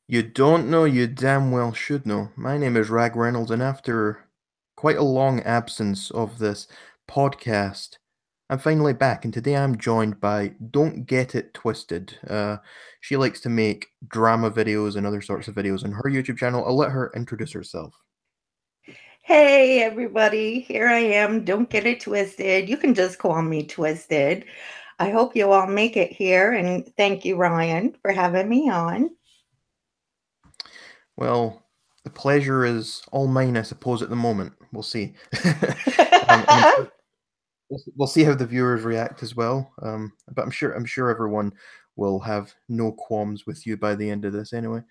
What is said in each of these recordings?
You don't know, you damn well should know. My name is Ragreynolds, and after quite a long absence of this podcast, I'm finally back, and today I'm joined by Don't Get It Twisted. She likes to make drama videos and other sorts of videos on her YouTube channel. I'll let her introduce herself. Hey, everybody, here I am. Don't get it twisted. You can just call me Twisted. I hope you all make it here. And thank you, Ryan, for having me on. Well, the pleasure is all mine, I suppose, at the moment. We'll see. And I'm sure we'll see how the viewers react as well. But I'm sure everyone will have no qualms with you by the end of this anyway.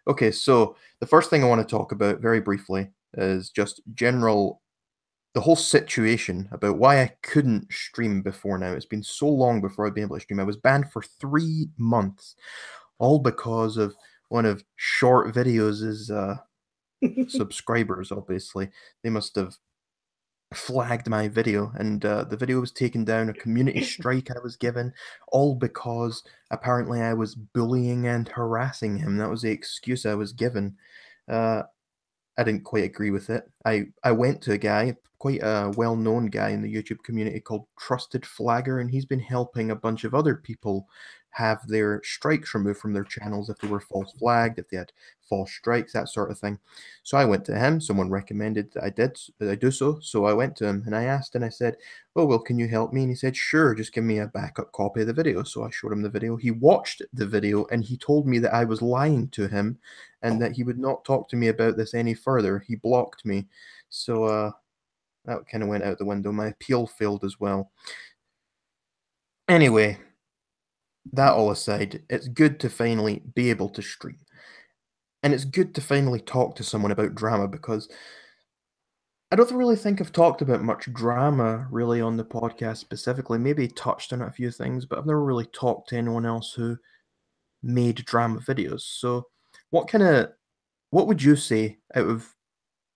Okay, so the first thing I want to talk about very briefly is just the whole situation about why I couldn't stream before now. It's been so long before I'd been able to stream. I was banned for 3 months, all because of one of short videos' subscribers. Obviously, they must have flagged my video, and the video was taken down. A community strike I was given, all because apparently I was bullying and harassing him. That was the excuse I was given. Uh, I didn't quite agree with it. I went to a guy, quite a well-known guy in the YouTube community called Trusted Flagger, and he's been helping a bunch of other people have their strikes removed from their channels if they were false flagged, if they had false strikes, that sort of thing. So I went to him. Someone recommended that I do so. So I went to him and I asked and I said, "Oh well, can you help me?" And he said, "Sure, just give me a backup copy of the video." So I showed him the video. He watched the video and he told me that I was lying to him and that he would not talk to me about this any further. He blocked me. So that kind of went out the window. My appeal failed as well. Anyway, that all aside, it's good to finally be able to stream. And it's good to finally talk to someone about drama because I don't really think I've talked about much drama really on the podcast specifically. Maybe touched on a few things, but I've never really talked to anyone else who made drama videos. So, what kind of what would you say out of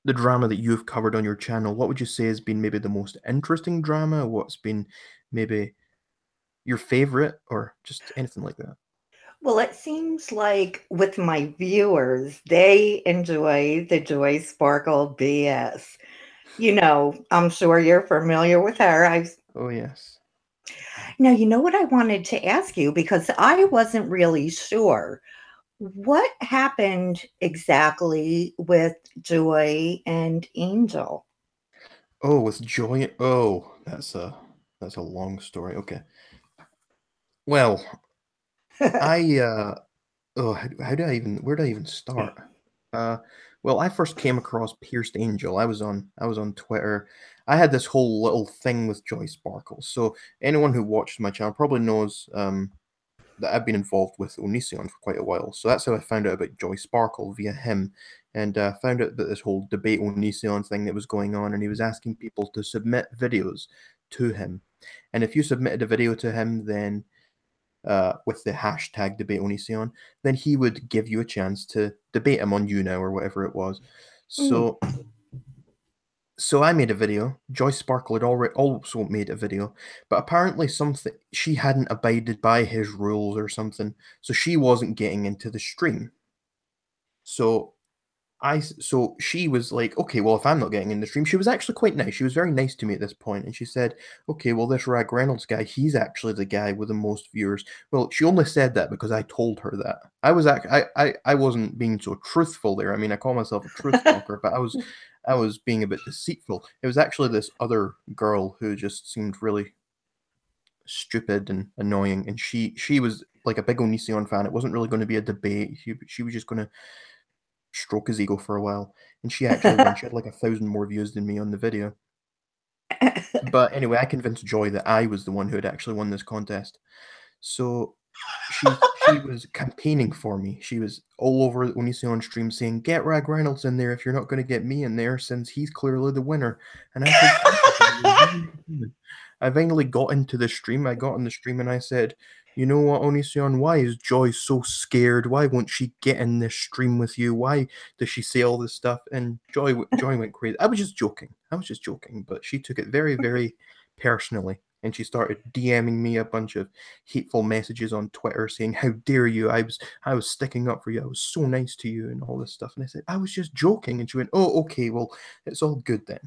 the drama that you've covered on your channel, what would you say has been maybe the most interesting drama? What's been maybe your favorite or just anything like that? Well, it seems like with my viewers, they enjoy the Joyce Sparkle BS. I'm sure you're familiar with her. I've Oh, yes. Now, you know what I wanted to ask you because I wasn't really sure. What happened exactly with Joy and Angel? Oh, with Joy. Oh, that's a long story. Okay. Well, I oh, how do I even where do I even start? Uh, well, I first came across Pierced Angel. I was on Twitter. I had this whole little thing with Joyce Barkle. So anyone who watched my channel probably knows that I've been involved with Onision for quite a while. So that's how I found out about Joy Sparkle via him, and found out about this whole debate Onision thing that was going on, and he was asking people to submit videos to him, and if you submitted a video to him, then with the hashtag debate Onision, then he would give you a chance to debate him on YouNow or whatever it was. Mm. So I made a video. Joyce Sparkle had already also made a video, but apparently something she hadn't abided by his rules or something, so she wasn't getting into the stream. So so she was like, okay, well, if I'm not getting in the stream, she was actually quite nice. She was very nice to me at this point, and she said, okay, well, this Rag Reynolds guy, he's actually the guy with the most viewers. Well, she only said that because I told her that. I wasn't being so truthful there. I mean, I call myself a truth talker, but I was being a bit deceitful. It was actually this other girl who just seemed really stupid and annoying, and she was like a big Onision fan. It wasn't really going to be a debate. She was just going to stroke his ego for a while, and she actually won. She had like 1,000 more views than me on the video. But anyway, I convinced Joy that I was the one who had actually won this contest. So she was campaigning for me. She was all over Onision stream saying, "Get Rag Reynolds in there if you're not going to get me in there, since he's clearly the winner." And I said, "Thank you, Joy. You're very kind." I finally got into the stream. I got in the stream and I said, "You know what, Onision? Why is Joy so scared? Why won't she get in this stream with you? Why does she say all this stuff?" And Joy went crazy. I was just joking. But she took it very, very personally. and she started DMing me a bunch of hateful messages on Twitter saying, "How dare you? I was sticking up for you. I was so nice to you," and all this stuff. And I said, "I was just joking." And she went, "Oh, okay, well, it's all good then."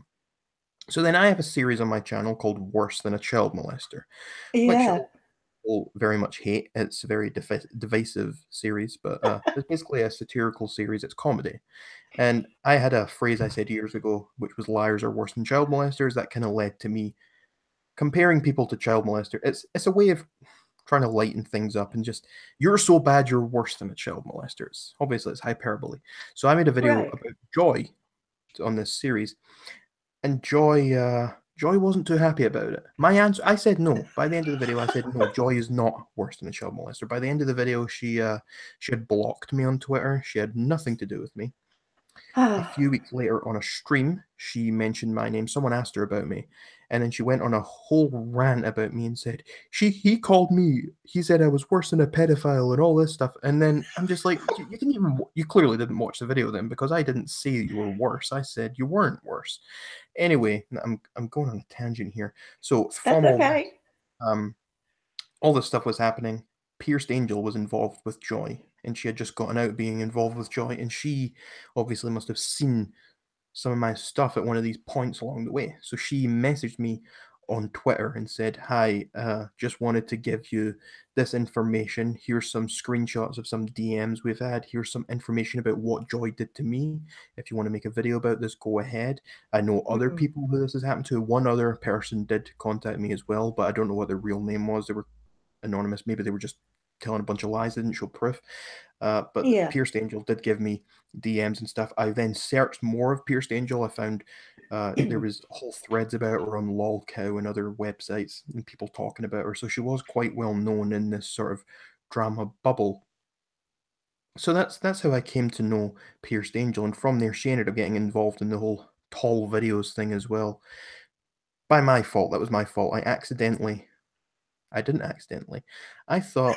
So then I have a series on my channel called Worse Than a Child Molester, which Yeah. people very much hate. It's a very divisive series, but it's basically a satirical series. It's comedy. And I had a phrase I said years ago, which was liars are worse than child molesters. That kind of led to me comparing people to child molester. It's a way of trying to lighten things up and just, you're so bad you're worse than a child molester. Obviously it's hyperbole. So I made a video Right. about Joy on this series, and Joy wasn't too happy about it. My answer, I said no. By the end of the video, I said no. Joy is not worse than a child molester. By the end of the video, she had blocked me on Twitter. She had nothing to do with me. A few weeks later, on a stream, she mentioned my name. Someone asked her about me, and then she went on a whole rant about me and said he called me. He said I was worse than a pedophile and all this stuff. And then I'm just like, you didn't even, you clearly didn't watch the video then, because I didn't say you were worse. I said you weren't worse. Anyway, I'm going on a tangent here. So That's from okay. all this stuff was happening. Pierced Angel was involved with Joy, and she had just gotten out being involved with Joy, and she obviously must have seen some of my stuff at one of these points along the way. So she messaged me on Twitter and said, "Hi, just wanted to give you this information. Here's some screenshots of some DMs we've had. Here's some information about what Joy did to me. If you want to make a video about this, go ahead. I know other Mhm. people who this has happened to. One other person did contact me as well, but I don't know what their real name was. They were anonymous. Maybe they were just telling a bunch of lies. They didn't show proof. But Yeah. Pierced Angel did give me DMs and stuff. I then searched more of Pierced Angel. I found there was whole threads about her on LolCow and other websites, and people talking about her. So she was quite well known in this sort of drama bubble. So that's how I came to know Pierced Angel, and from there she ended up getting involved in the whole tall videos thing as well. By my fault. That was my fault. I didn't accidentally. I thought,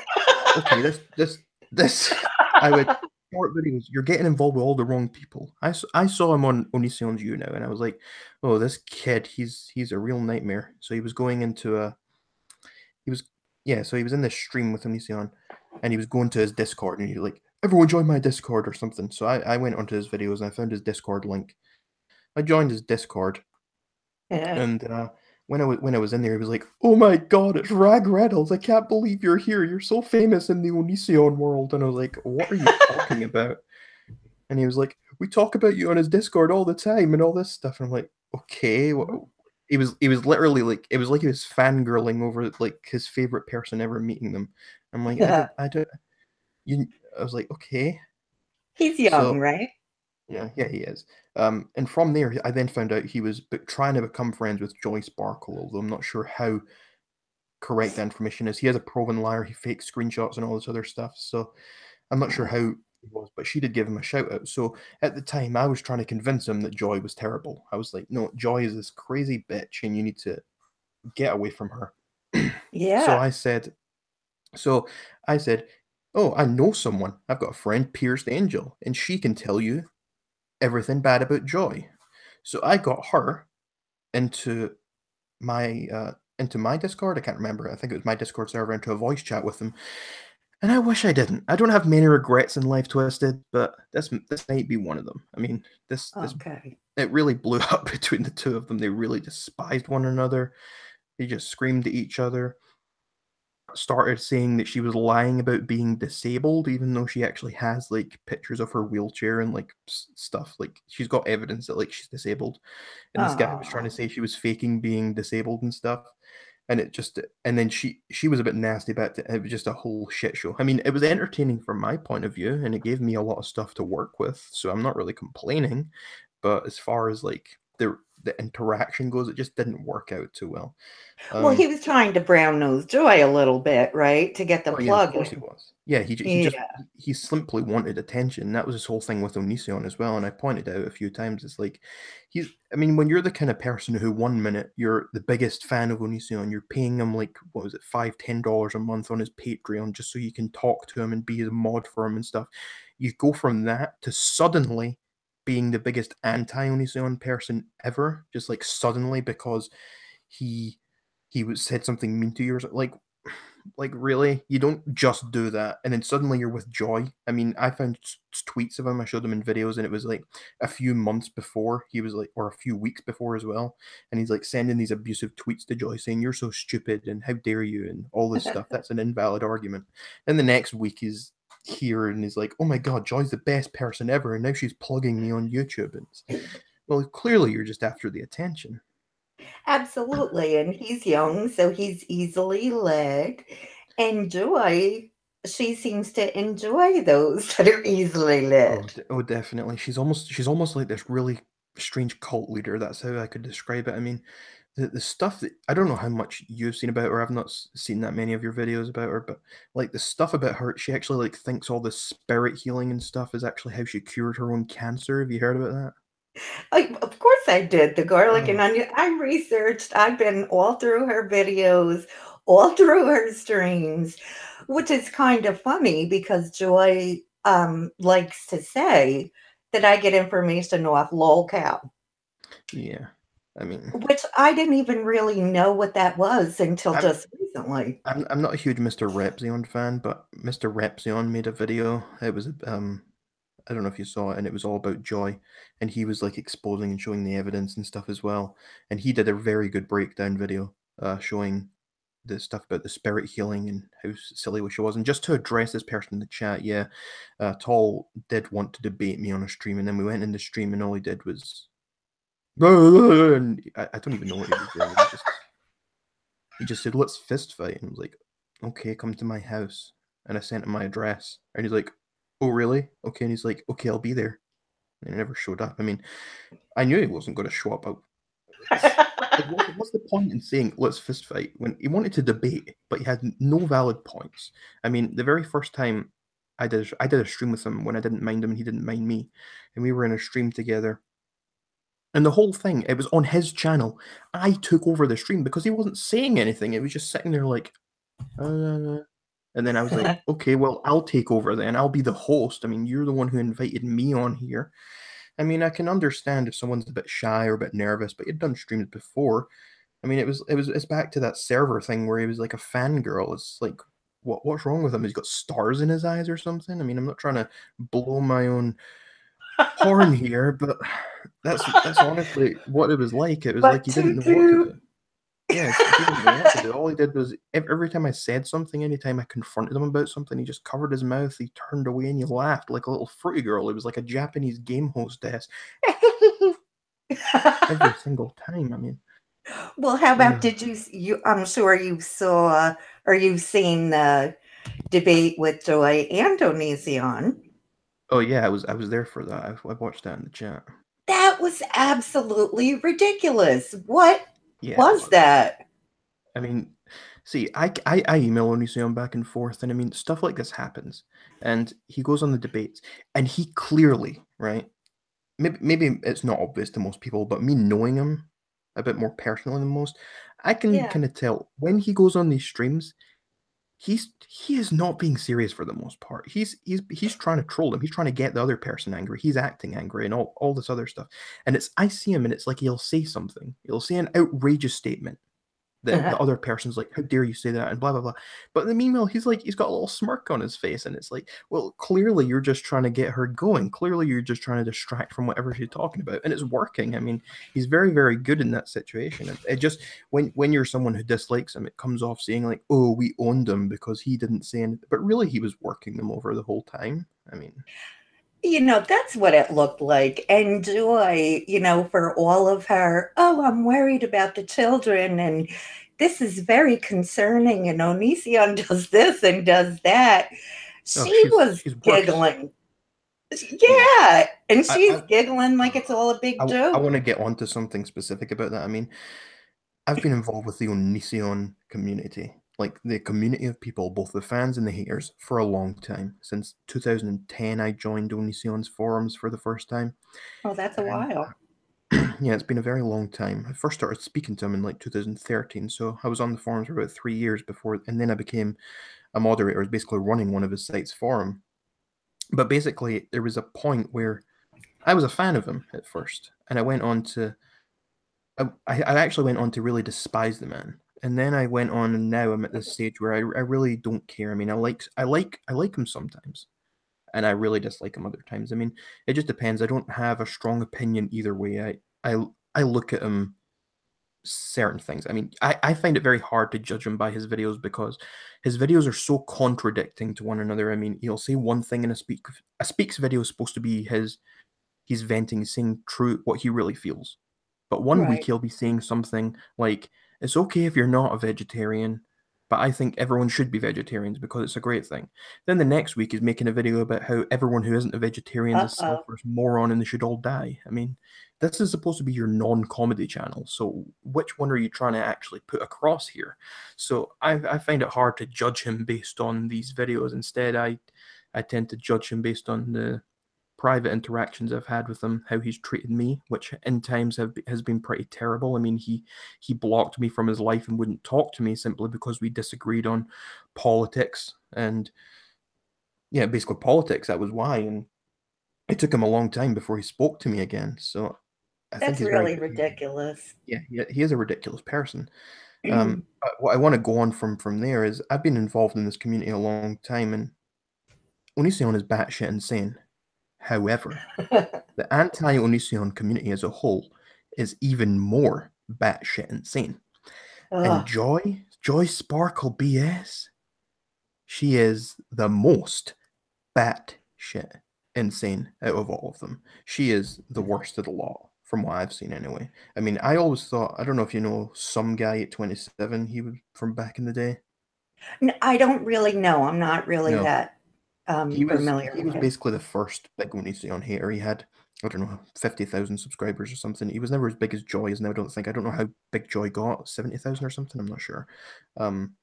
okay, this I would short videos. You're getting involved with all the wrong people. I saw him on Onision's You now, and I was like, oh, this kid, he's a real nightmare. So he was going into a he was yeah, so he was in this stream with Onision, and he was going to his Discord, and he's like, everyone join my Discord or something. So I went onto his videos and I found his Discord link. I joined his Discord, Yeah. and when I was in there, he was like, "Oh my God, it's ragreynolds! I can't believe you're here. You're so famous in the Onision world." And I was like, "What are you talking about?" And he was like, "We talk about you on his Discord all the time and all this stuff." And I'm like, "Okay." He was literally like, it was like he was fangirling over like his favorite person ever meeting them. I'm like, Yeah. I don't you. I was like, okay. He's young, So right? yeah, yeah, he is. And from there, I then found out he was trying to become friends with Joyce Bark, although I'm not sure how correct the information is. He is a proven liar. He fakes screenshots and all this other stuff. So I'm not sure how he was, but she did give him a shout out. So at the time, I was trying to convince him that Joy was terrible. I was like, no, Joy is this crazy bitch, and you need to get away from her. so Yeah. I said, so I said, oh, I know someone. I've got a friend, Pierced Angel, and she can tell you everything bad about Joy. So I got her into my Discord. I can't remember. I think it was my Discord server, into a voice chat with them. And I wish I didn't. I don't have many regrets in life, Twisted, but this might be one of them. I mean, this Okay. it really blew up between the two of them. They really despised one another. They just screamed at each other. Started saying that she was lying about being disabled, even though she actually has like pictures of her wheelchair and like stuff. Like she's got evidence that like she's disabled. And this guy was trying to Oh. say she was faking being disabled and stuff. And it just, and then she was a bit nasty about it. It was just a whole shit show. I mean, it was entertaining from my point of view, and it gave me a lot of stuff to work with. So I'm not really complaining. But as far as like the interaction goes, it just didn't work out too well. Well, he Um, was trying to brown nose Joy a little bit, right? To get the Oh yeah, of plug course he in. was. Yeah, Yeah. he simply wanted attention. That was his whole thing with Onision as well. And I pointed out a few times, it's like I mean, when you're the kind of person who 1 minute you're the biggest fan of Onision, you're paying him like what was it, $5, $10 a month on his Patreon just so you can talk to him and be his mod for him and stuff. You go from that to suddenly being the biggest anti Onision person ever, just like suddenly because he he was said something mean to you, or like really, you don't just do that and then suddenly you're with Joy. I mean, I found tweets of him, I showed them in videos, and it was like a few months before he was like, or a few weeks before as well, and he's like sending these abusive tweets to Joy saying you're so stupid and how dare you and all this stuff. That's an invalid argument. And the next week he's here and he's like, oh my god, Joy's the best person ever and now she's plugging me on YouTube. And well, clearly you're just after the attention. Absolutely, and he's young, so he's easily led. And Joy, she seems to enjoy those that are easily Oh, led. oh, definitely. She's almost like this really strange cult leader. That's how I could describe it. I mean, the stuff that I don't know how much you've seen about her. I've not seen that many of your videos about her, but like the stuff about her, she actually like thinks all this spirit healing and stuff is actually how she cured her own cancer. Have you heard about that? Of course I did. The garlic and Oh, onion. I researched. I've been all through her videos, all through her streams, which is kind of funny because Joy likes to say that I get information off lolcow, yeah. I mean, which I didn't even really know what that was until I'm just recently. I'm not a huge Mr. Repzion fan, but Mr. Repzion made a video. It was I don't know if you saw it, and it was all about Joy, and he was like exposing and showing the evidence and stuff as well. And he did a very good breakdown video, showing the stuff about the spirit healing and how silly she was. And just to address this person in the chat, yeah, Tall did want to debate me on a stream, and then we went in the stream, and all he did was, and I don't even know what he was doing. He just said, "Let's fist fight," and I was like, "Okay, come to my house." And I sent him my address, and he's like, "Oh, really? Okay." And he's like, "Okay, I'll be there." And he never showed up. I mean, I knew he wasn't going to show up. Like, what's the point in saying let's fist fight when he wanted to debate, but he had no valid points? I mean, the very first time I did a stream with him when I didn't mind him and he didn't mind me, and we were in a stream together. And the whole thing, it was on his channel. I took over the stream because he wasn't saying anything. It was just sitting there like, and then I was like, okay, well, I'll take over then. I'll be the host. I mean, you're the one who invited me on here. I mean, I can understand if someone's a bit shy or a bit nervous, but you'd done streams before. I mean, it's back to that server thing where he was like a fangirl. It's like, what's wrong with him? He's got stars in his eyes or something. I mean, I'm not trying to blow my own horn here, but that's honestly what it was like. It was like But he didn't toot know what to do. toot. Yes, he didn't know what to do. All he did was every time I said something, anytime I confronted him about something, he just covered his mouth, he turned away, and he laughed like a little fruity girl. It was like a Japanese game hostess. Every single time. I mean, Well, how about uh, did you I'm sure you saw or you've seen the debate with Joy and Onision. oh yeah, I was there for that. I watched that in the chat. That was absolutely ridiculous. What Yeah, it was was. that? I mean, see, I email Onision back and forth, and I mean, stuff like this happens. And he goes on the debates, and he clearly, right? Maybe it's not obvious to most people, but me knowing him a bit more personally than most, I can Yeah. kind of tell when he goes on these streams, he is not being serious for the most part. He's trying to troll him. He's trying to get the other person angry. He's acting angry and all this other stuff. And it's I see him and it's like he'll say something. He'll say an outrageous statement that the other person's like, "How dare you say that?" and blah blah blah. But in the meanwhile, he's got a little smirk on his face, and it's like, well, clearly you're just trying to get her going. Clearly you're just trying to distract from whatever she's talking about, and it's working. I mean, he's very very good in that situation. And it just when you're someone who dislikes him, it comes off saying like, "Oh, we owned him because he didn't say anything," but really he was working them over the whole time. I mean, That's what it looked like. And Joy, for all of her, oh, I'm worried about the children and this is very concerning. And Onision does this and does that. oh, She was she's worse. giggling. Yeah, Yeah. And I she's I giggling like it's all a big I joke. want to get onto something specific about that. I mean, I've been involved with the Onision community, like the community of people, both the fans and the haters, for a long time. Since 2010, I joined Onision's forums for the first time. Oh, that's a And while. yeah, it's been a very long time. I first started speaking to him in like 2013, so I was on the forums for about 3 years before, and then I became a moderator, I was basically running one of his sites for him. But basically, there was a point where I was a fan of him at first, and I actually went on to really despise the man. and then I went on, and now I'm at this stage where I really don't care. I mean, I like him sometimes, and I really dislike him other times. I mean, it just depends. I don't have a strong opinion either way. I look at him certain things. I mean, I find it very hard to judge him by his videos because his videos are so contradicting to one another. I mean, he'll say one thing in a speaks video is supposed to be he's venting, saying true what he really feels. But one week Right. he'll be saying something like, "It's okay if you're not a vegetarian, but I think everyone should be vegetarians because it's a great thing." Then the next week he's making a video about how everyone who isn't a vegetarian is a Uh-oh. selfish moron and they should all die. I mean, this is supposed to be your non-comedy channel, so which one are you trying to actually put across here? So I find it hard to judge him based on these videos. Instead, I tend to judge him based on the private interactions I've had with him, how he's treated me, which in times has been pretty terrible. I mean, he blocked me from his life and wouldn't talk to me simply because we disagreed on politics and yeah, basically politics. That was why, and it took him a long time before he spoke to me again. So I think That's he's very really ridiculous. yeah, he is a ridiculous person. But what I want to go on from there is I've been involved in this community a long time, and Onision is batshit insane. However, the anti-Onision community as a whole is even more batshit insane. And Ugh. Joyce Sparkle BS, she is the most batshit insane out of all of them. She is the worst of the lot, from what I've seen anyway. I mean, I always thought, I don't know if you know some guy at 27, he was from back in the day. I don't really know. I'm not really No, that he was familiar he with was him. basically the first big Onision hater. He had I don't know 50,000 subscribers or something. He was never as big as Joy is now. I don't think. I don't know how big Joy got, 70,000 or something. I'm not sure. Um,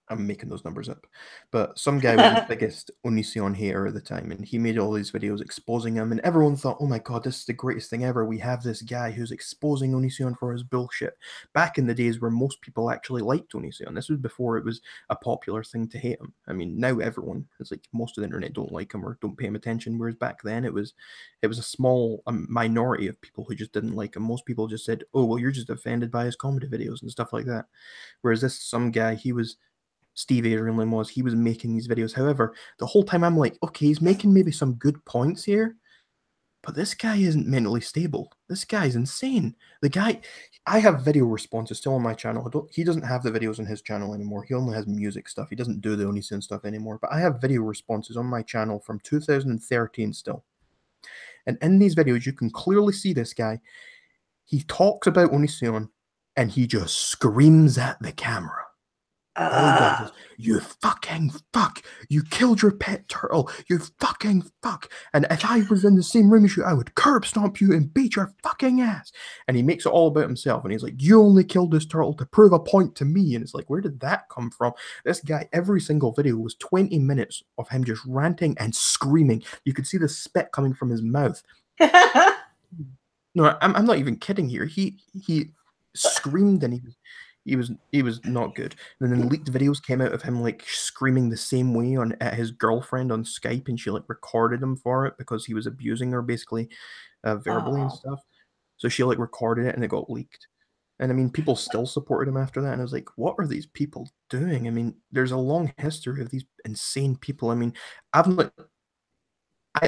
I'm making those numbers up. But some guy was his biggest Onision hater at the time, and he made all these videos exposing him, and everyone thought, oh my god, this is the greatest thing ever. We have this guy who's exposing Onision for his bullshit. Back in the days where most people actually liked Onision, this was before it was a popular thing to hate him. I mean, now everyone, it's like most of the internet don't like him or don't pay him attention, whereas back then it was a small minority of people who just didn't like him. Most people just said, oh, well, you're just offended by his comedy videos and stuff like that. Whereas this some guy, Steve Adrian was, he was making these videos. However, the whole time I'm like, okay, he's making maybe some good points here, but this guy isn't mentally stable. This guy's insane. The guy, I have video responses still on my channel. He doesn't have the videos on his channel anymore. He only has music stuff. He doesn't do the Onision stuff anymore. But I have video responses on my channel from 2013 still. And in these videos, you can clearly see this guy. He talks about Onision and he just screams at the camera. All he does is, you fucking fuck, you killed your pet turtle, you fucking fuck. And if I was in the same room as you, I would curb stomp you and beat your fucking ass. And he makes it all about himself. And he's like, you only killed this turtle to prove a point to me. And it's like, where did that come from? This guy, every single video was 20 minutes of him just ranting and screaming. You could see the spit coming from his mouth. No, I'm not even kidding here. He screamed and he was not good. And then leaked videos came out of him like screaming the same way on at his girlfriend on Skype, and she like recorded him for it because he was abusing her basically, verbally and Oh. stuff. So she like recorded it and it got leaked. And I mean, people still supported him after that. And I was like, what are these people doing? I mean, there's a long history of these insane people. I mean, I've not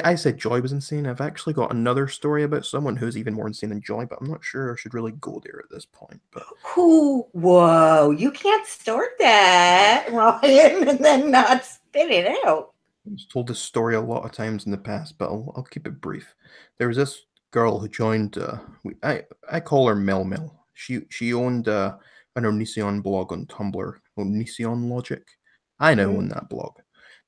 I said Joy was insane. I've actually got another story about someone who's even more insane than Joy, but I'm not sure I should really go there at this point. But Who? Whoa! You can't start that, Ryan, and then not spit it out. I was told this story a lot of times in the past, but I'll keep it brief. There was this girl who joined. I call her Mel Miller. She owned an Onision blog on Tumblr, Onision Logic. I now own Mm. that blog,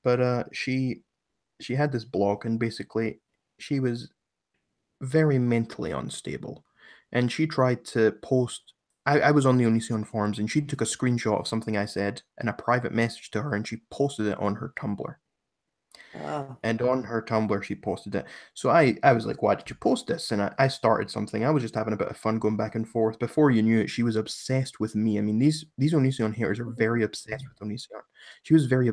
but she had this blog, and basically she was very mentally unstable. And she tried to post. I was on the Onision forums, and she took a screenshot of something I said in a private message to her, and she posted it on her Tumblr. Oh. And on her Tumblr, she posted it. So I was like, why did you post this? And I started something. I was just having a bit of fun going back and forth. Before you knew it, she was obsessed with me. I mean, these Onision haters are very obsessed with Onision.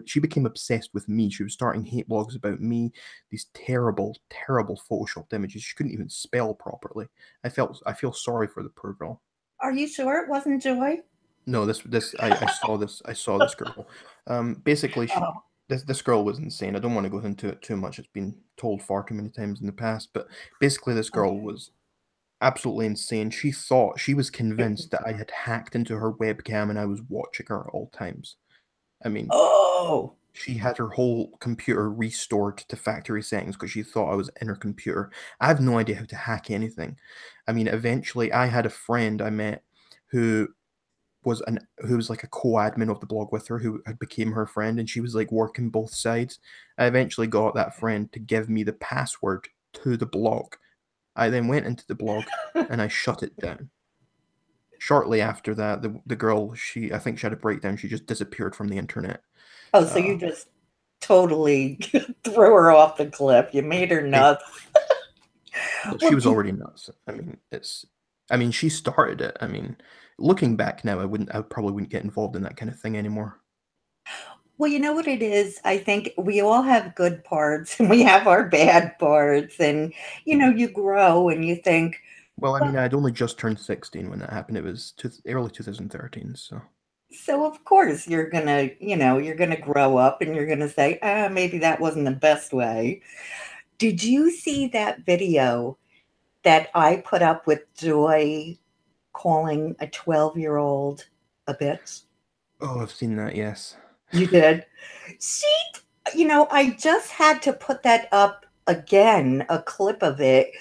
She became obsessed with me. She was starting hate blogs about me, these terrible, terrible photoshopped images. She couldn't even spell properly. I feel sorry for the poor girl. Are you sure it wasn't Joy? No, I saw this girl. Basically, Oh, this girl was insane. I don't want to go into it too much. It's been told far too many times in the past, but basically, this girl okay. was absolutely insane. She was convinced that I had hacked into her webcam and I was watching her at all times. I mean, Oh, she had her whole computer restored to factory settings because she thought I was in her computer. I have no idea how to hack anything. I mean, eventually, I had a friend I met who who was like a co-admin of the blog with her who had became her friend, and she was like working both sides. I eventually got that friend to give me the password to the blog. I then went into the blog and I shut it down. Shortly after that, the girl, I think she had a breakdown. She just disappeared from the internet. oh, so Uh, you just totally threw her off the cliff. You made her ba- nuts. well, she Well, was already nuts. I mean, she started it. I mean, looking back now, I probably wouldn't get involved in that kind of thing anymore. well, you know what it is? I think we all have good parts and we have our bad parts. And, Yeah. you grow and you think, Well, I well, mean, I'd only just turned 16 when that happened. It was early 2013, so. so of course you're gonna, you're gonna grow up and you're gonna say, maybe that wasn't the best way. Did you see that video that I put up with Joy calling a 12-year-old a bitch? Oh, I've seen that, yes. You did? She, I just had to put that up again, a clip of it,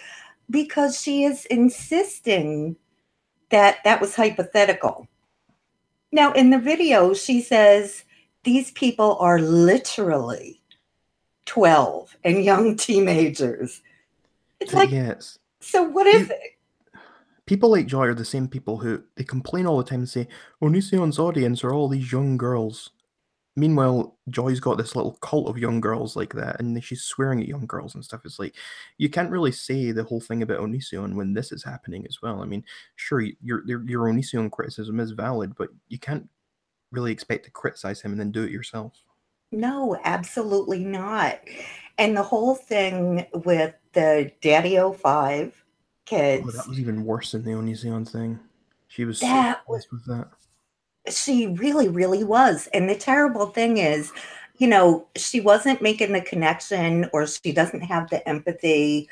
because she is insisting that that was hypothetical. Now, in the video, she says these people are literally 12 and young teenagers. It's like, Yes. so what is You it? People like Joy are the same people who they complain all the time and say, Onision's audience are all these young girls. Meanwhile, Joy's got this little cult of young girls like that, and she's swearing at young girls and stuff. It's like you can't really say the whole thing about Onision when this is happening as well. I mean, sure, your Onision criticism is valid, but you can't really expect to criticize him and then do it yourself. No, absolutely not. And the whole thing with the Daddy O5 Oh, that kids, was even worse than the Onision thing. She was so that was, obsessed with that. she really, really was. And the terrible thing is, she wasn't making the connection or she doesn't have the empathy.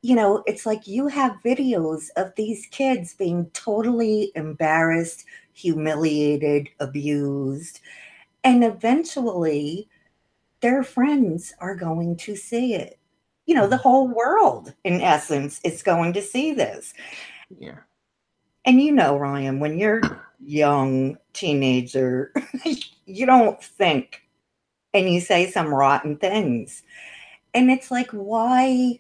It's like you have videos of these kids being totally embarrassed, humiliated, abused, and eventually their friends are going to see it. The Mhm. whole world, in essence, is going to see this. Yeah. And Ryan, when you're young teenager, you don't think and you say some rotten things. And it's like, why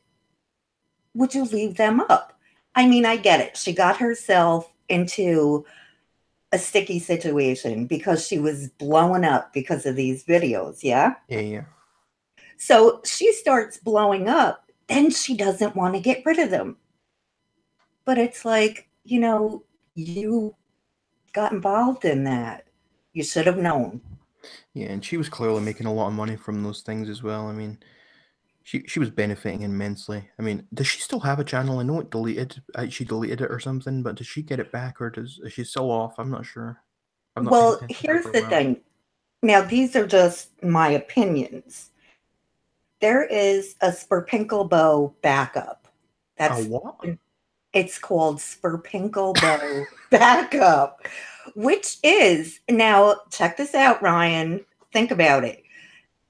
would you leave them up? I mean, I get it. She got herself into a sticky situation because she was blowing up because of these videos. Yeah. Yeah, yeah. So she starts blowing up, then she doesn't want to get rid of them. But it's like, you got involved in that. You should have known. Yeah, and she was clearly making a lot of money from those things as well. I mean, she was benefiting immensely. I mean, does she still have a channel? I know it deleted. She deleted it or something, but does she get it back or is she still off? I'm not sure. I've not paid Well, attention to her here's for a the while. thing. Now, these are just my opinions. There is a Spurpinkelbow backup. A That's what? It's called Spurpinkelbow backup, which is now check this out, Ryan. Think about it.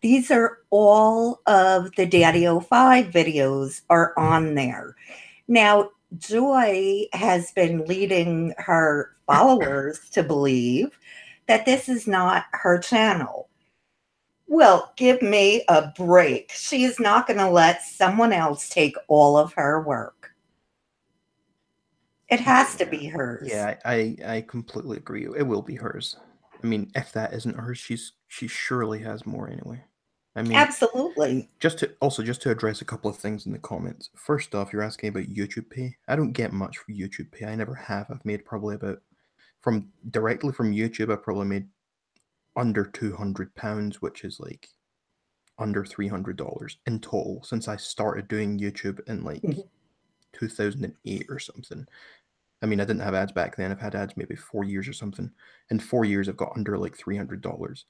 These are all of the Daddy O5 videos are on there. Now, Joy has been leading her followers to believe that this is not her channel. Well, give me a break. She is not going to let someone else take all of her work. It has to Yeah, be hers. yeah, I completely agree. It will be hers. I mean, if that isn't hers, she surely has more anyway. I mean, Absolutely. just to address a couple of things in the comments. First off, you're asking about YouTube Pay. I don't get much for YouTube Pay. I never have. I've made probably about from directly from YouTube. I probably made under £200, which is like under $300 in total since I started doing YouTube in like Mhm. 2008 or something. I mean, I didn't have ads back then. I've had ads maybe 4 years or something. In 4 years, I've got under like $300.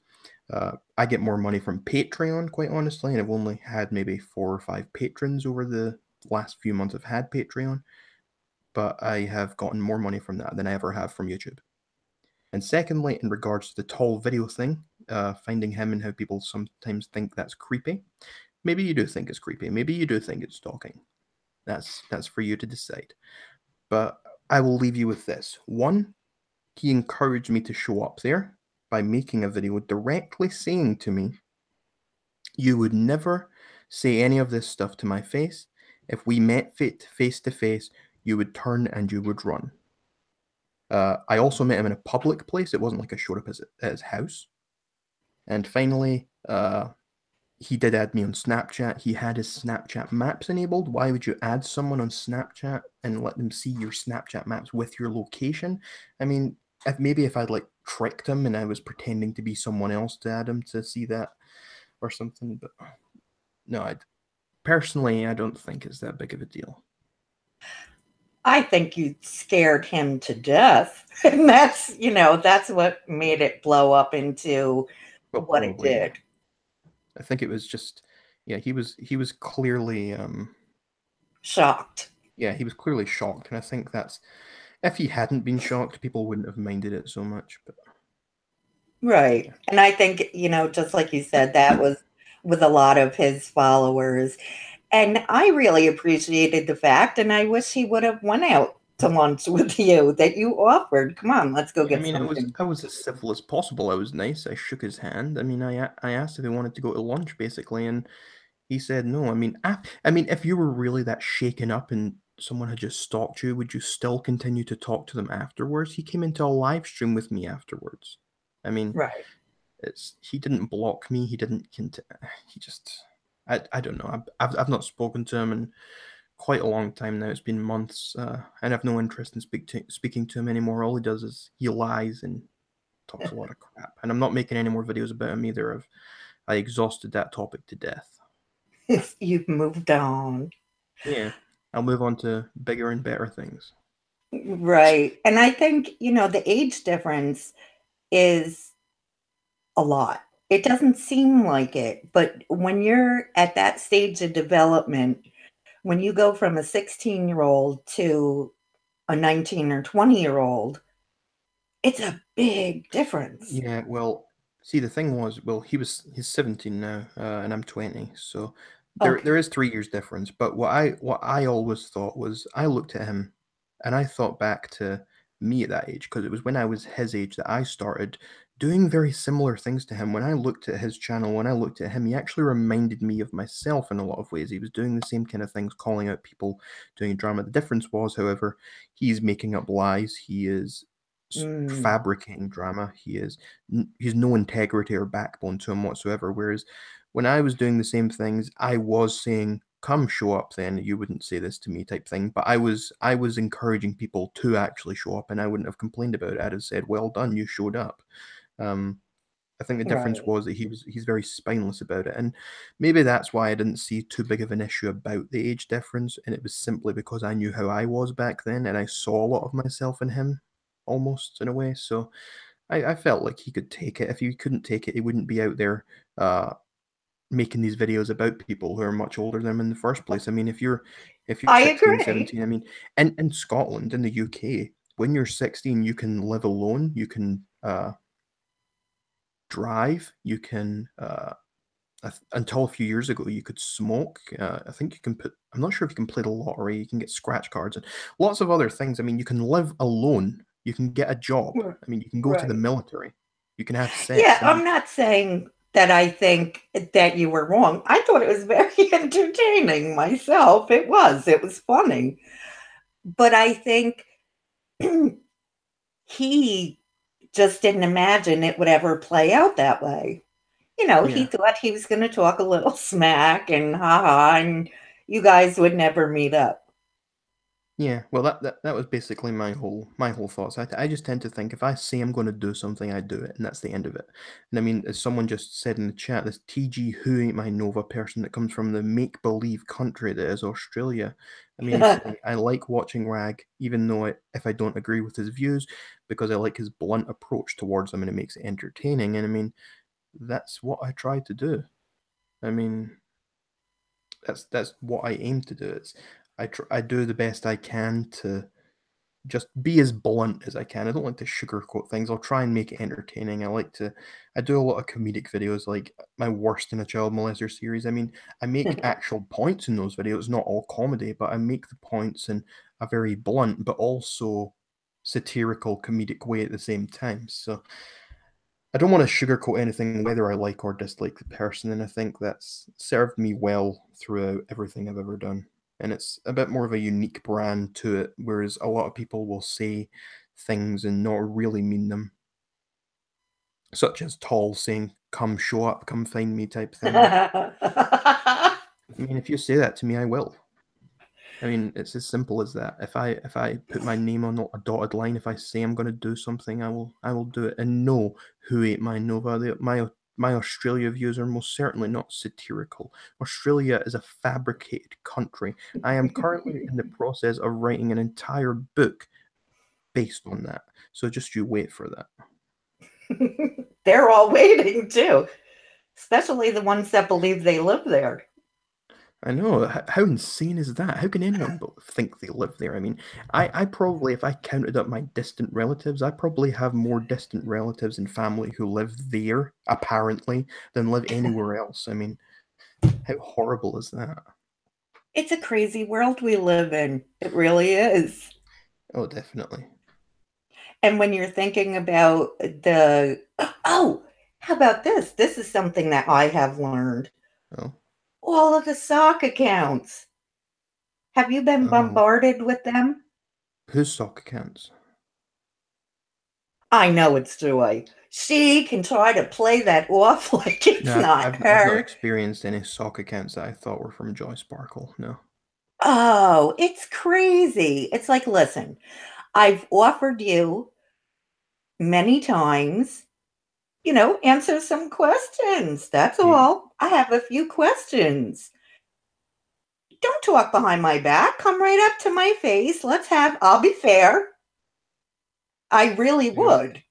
I get more money from Patreon, quite honestly, and I've only had maybe 4 or 5 patrons over the last few months I've had Patreon, but I have gotten more money from that than I ever have from YouTube. And secondly, in regards to the tall video thing, finding him and how people sometimes think that's creepy. Maybe you do think it's creepy. Maybe you do think it's stalking. That's for you to decide. But I will leave you with this. One, he encouraged me to show up there by making a video directly saying to me, "You would never say any of this stuff to my face. If we met face to face, you would turn and you would run." I also met him in a public place. It wasn't like I showed up at his house. And finally, he did add me on Snapchat. He had his Snapchat maps enabled. Why would you add someone on Snapchat and let them see your Snapchat maps with your location? I mean, if I'd like tricked him and I was pretending to be someone else to add him to see that or something, but no, personally, I don't think it's that big of a deal. I think you scared him to death. And that's what made it blow up into Well, what it probably, yeah. did. I think it was just, yeah, he was clearly, Shocked. yeah, he was clearly shocked, and I think that's if he hadn't been shocked, people wouldn't have minded it so much. But Right. And I think, just like you said, that was with a lot of his followers. And I really appreciated the fact, and I wish he would have went out to lunch with you that you offered. Come on, let's go I get mean, something. I was as civil as possible. I was nice. I shook his hand. I mean, I asked if he wanted to go to lunch, basically, and he said no. I mean, if you were really that shaken up and someone had just stalked you, would you still continue to talk to them afterwards? He came into a live stream with me afterwards. I mean, Right. he didn't block me. He didn't. He just. I don't know. I've not spoken to him in quite a long time now. It's been months, and I've no interest in speaking to him anymore. All he does is he lies and talks a lot of crap. And I'm not making any more videos about him either. I exhausted that topic to death. You've moved on. Yeah, I'll move on to bigger and better things. Right. And I think, the age difference is a lot. It doesn't seem like it, but when you're at that stage of development, when you go from a 16-year-old to a 19 or 20-year-old, it's a big difference. Yeah, well, see, the thing was, well, he's 17 now, and I'm 20, so there Okay. is 3 years difference. But what I always thought was, I looked at him, and I thought back to me at that age because it was when I was his age that I started doing very similar things to him. When I looked at his channel, when I looked at him, he actually reminded me of myself in a lot of ways. He was doing the same kind of things, calling out people, doing drama. The difference was, however, he's making up lies. He is Mm, fabricating drama. He's no integrity or backbone to him whatsoever. Whereas when I was doing the same things, I was saying, "Come show up." Then you wouldn't say this to me, type thing. But I was encouraging people to actually show up, and I wouldn't have complained about it. I'd have said, "Well done, you showed up." Um, I think the difference right. was that he's very spineless about it, and maybe that's why I didn't see too big of an issue about the age difference, and it was simply because I knew how I was back then, and I saw a lot of myself in him, almost in a way. So I felt like he could take it. If he couldn't take it, he wouldn't be out there making these videos about people who are much older than him in the first place. I mean, if you're I 16, agree. 17, I mean, in Scotland, in the UK, when you're 16, you can live alone, you can drive, you can until a few years ago, you could smoke. I think you can put. I'm not sure if you can play the lottery. You can get scratch cards and lots of other things. I mean, you can live alone. You can get a job. I mean, you can go to the Right. military. You can have Yeah, sex. I I'm mean, not saying that I think that you were wrong. I thought it was very entertaining myself. It was. It was funny. But I think he just didn't imagine it would ever play out that way. He yeah. thought he was going to talk a little smack and haha, and you guys would never meet up. Yeah, well, that was basically my whole thoughts. I just tend to think if I say I'm going to do something, I do it, and that's the end of it. And I mean, as someone just said in the chat, this TG Who Ain't My Nova person that comes from the make believe country that is Australia. I mean, he's saying I like watching Rag, even though if I don't agree with his views, because I like his blunt approach towards them, and it makes it entertaining. And I mean, that's what I try to do. I mean, that's what I aim to do. I do the best I can to just be as blunt as I can. I don't like to sugarcoat things. I'll try and make it entertaining. I do a lot of comedic videos, like my worst in a child molester series. I mean, I make actual points in those videos, not all comedy, but I make the points in a very blunt, but also satirical, comedic way at the same time. So I don't want to sugarcoat anything, whether I like or dislike the person, and I think that's served me well throughout everything I've ever done. And it's a bit more of a unique brand to it, whereas a lot of people will say things and not really mean them, such as Tall saying, "Come show up, come find me" type thing. I mean, if you say that to me, I will. I mean, it's as simple as that. If I put my name on a dotted line, if I say I'm going to do something, I will do it. And no, who ate my Nova? My Australia views are most certainly not satirical. Australia is a fabricated country. I am currently in the process of writing an entire book based on that. So just you wait for that. They're all waiting too, especially the ones that believe they live there. I know. How insane is that? How can anyone think they live there? I mean, I probably, if I counted up my distant relatives, I probably have more distant relatives and family who live there, apparently, than live anywhere else. I mean, how horrible is that? It's a crazy world we live in. It really is. Oh, definitely. And when you're thinking about oh, how about this? This is something that I have learned. Oh, All of the sock accounts. Have you been oh. bombarded with them? Whose sock accounts? I know it's Joy. She can try to play that off like it's No, not I've not her. experienced any sock accounts that I thought were from Joyce Sparkle. No. Oh, it's crazy. It's like, listen, I've offered you many times, answer some questions. That's You, all. I have a few questions. Don't talk behind my back. Come right up to my face. I'll be fair. I really you, would.